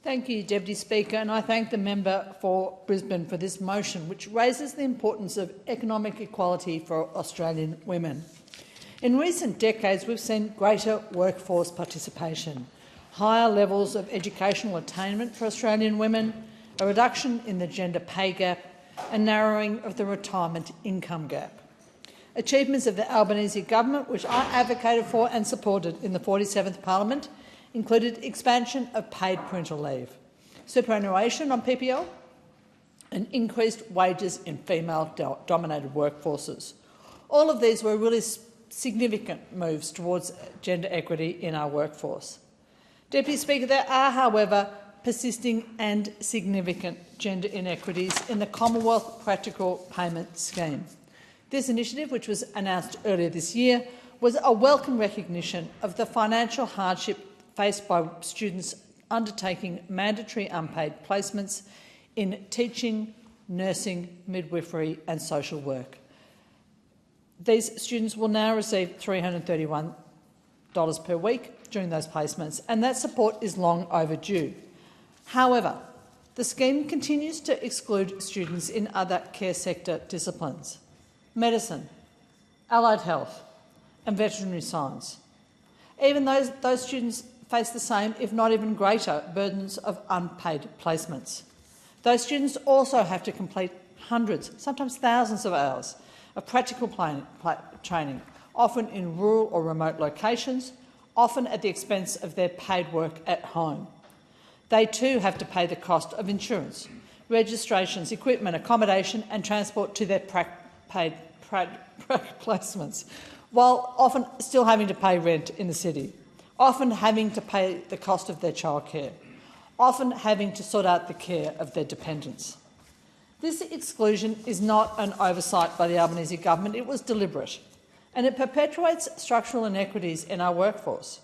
Thank you, Deputy Speaker, and I thank the member for Brisbane for this motion, which raises the importance of economic equality for Australian women. In recent decades, we've seen greater workforce participation, higher levels of educational attainment for Australian women, a reduction in the gender pay gap, and narrowing of the retirement income gap. Achievements of the Albanese government, which I advocated for and supported in the 47th Parliament, included expansion of paid parental leave, superannuation on PPL, and increased wages in female-dominated workforces. All of these were really significant moves towards gender equity in our workforce. Deputy Speaker, there are, however, persisting and significant gender inequities in the Commonwealth Practical Payment Scheme. This initiative, which was announced earlier this year, was a welcome recognition of the financial hardship faced by students undertaking mandatory unpaid placements in teaching, nursing, midwifery and social work. These students will now receive $331 per week during those placements, and that support is long overdue. However, the scheme continues to exclude students in other care sector disciplines: medicine, allied health and veterinary science. Even those students face the same, if not even greater, burdens of unpaid placements. Those students also have to complete hundreds, sometimes thousands of hours of practical training, often in rural or remote locations, often at the expense of their paid work at home. They too have to pay the cost of insurance, registrations, equipment, accommodation and transport to their paid placements, while often still having to pay rent in the city, often having to pay the cost of their childcare, often having to sort out the care of their dependents. This exclusion is not an oversight by the Albanese government. It was deliberate, and it perpetuates structural inequities in our workforce.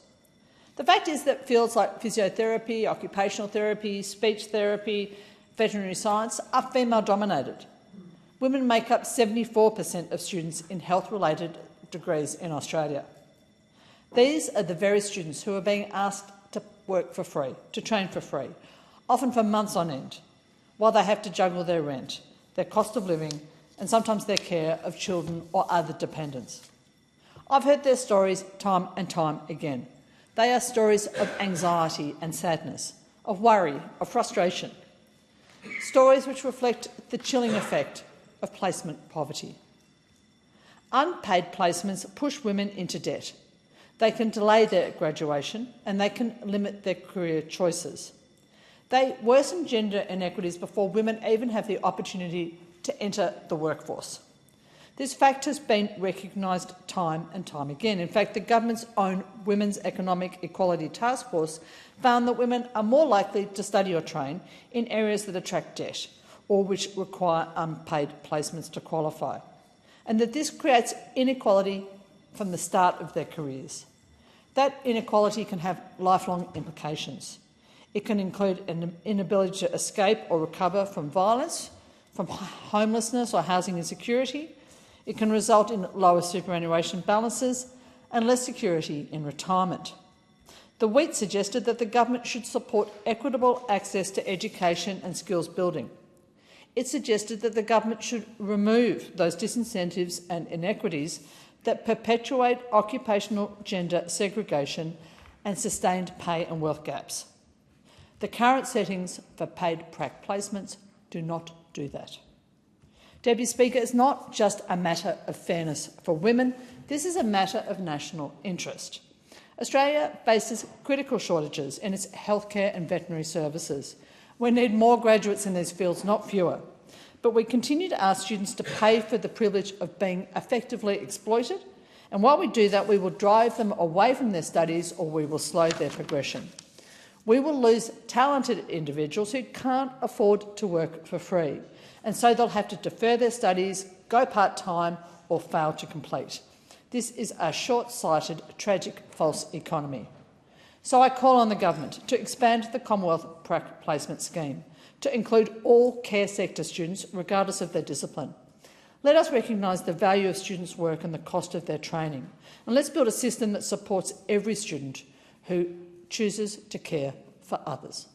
The fact is that fields like physiotherapy, occupational therapy, speech therapy, veterinary science are female-dominated. Women make up 74% of students in health-related degrees in Australia. These are the very students who are being asked to work for free, to train for free, often for months on end, while they have to juggle their rent, their cost of living and sometimes their care of children or other dependents. I've heard their stories time and time again. They are stories of anxiety and sadness, of worry, of frustration, stories which reflect the chilling effect of placement poverty. Unpaid placements push women into debt. They can delay their graduation and they can limit their career choices. They worsen gender inequities before women even have the opportunity to enter the workforce. This fact has been recognised time and time again. In fact, the government's own Women's Economic Equality Task Force found that women are more likely to study or train in areas that attract debt or which require unpaid placements to qualify, and that this creates inequality from the start of their careers. That inequality can have lifelong implications. It can include an inability to escape or recover from violence, from homelessness or housing insecurity. It can result in lower superannuation balances and less security in retirement. The Wheat suggested that the government should support equitable access to education and skills building. It suggested that the government should remove those disincentives and inequities that perpetuate occupational gender segregation and sustained pay and wealth gaps. The current settings for paid prac placements do not do that. Deputy Speaker, it's not just a matter of fairness for women, this is a matter of national interest. Australia faces critical shortages in its healthcare and veterinary services. We need more graduates in these fields, not fewer. But we continue to ask students to pay for the privilege of being effectively exploited, and while we do that, we will drive them away from their studies or we will slow their progression. We will lose talented individuals who can't afford to work for free, and so they'll have to defer their studies, go part-time or fail to complete. This is a short-sighted, tragic, false economy. So I call on the government to expand the Commonwealth Prac Placement Scheme to include all care sector students, regardless of their discipline. Let us recognise the value of students' work and the cost of their training, and let's build a system that supports every student who chooses to care for others.